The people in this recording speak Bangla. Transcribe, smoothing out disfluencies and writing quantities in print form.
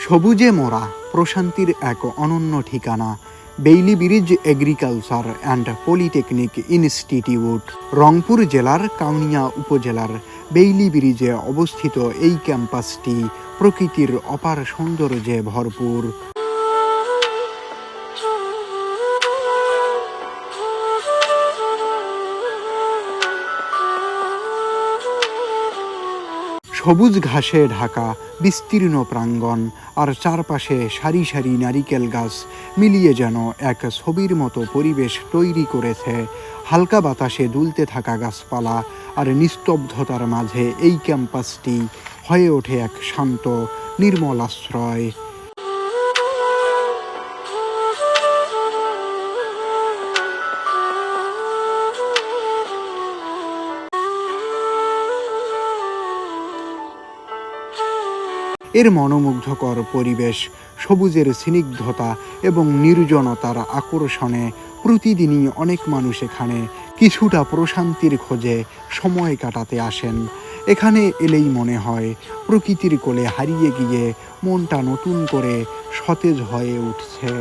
সবুজে মোড়া প্রশান্তির এক অনন্য ঠিকানা। Bailey bridge agriculture and polytechnic institute Rangpur জেলার কাউনিয়া উপজেলার বেইলি ব্রিজে অবস্থিত এই ক্যাম্পাসটি প্রকৃতির অপার সৌন্দর্যে ভরপুর। সবুজ ঘাসে ঢাকা বিস্তীর্ণ প্রাঙ্গণ আর চারপাশে সারি সারি নারিকেল গাছ মিলিয়ে যেন এক ছবির মতো পরিবেশ তৈরি করেছে। হালকা বাতাসে দুলতে থাকা গাছপালা আর নিস্তব্ধতার মাঝে এই ক্যাম্পাসটি হয়ে ওঠে এক শান্ত নির্মল আশ্রয়। এর মনোমুগ্ধকর পরিবেশ, সবুজের স্নিগ্ধতা এবং নির্জনতার আকর্ষণে প্রতিদিনই অনেক মানুষ এখানে কিছুটা প্রশান্তির খোঁজে সময় কাটাতে আসেন। এখানে এলেই মনে হয় প্রকৃতির কোলে হারিয়ে গিয়ে মনটা নতুন করে সতেজ হয়ে উঠছে।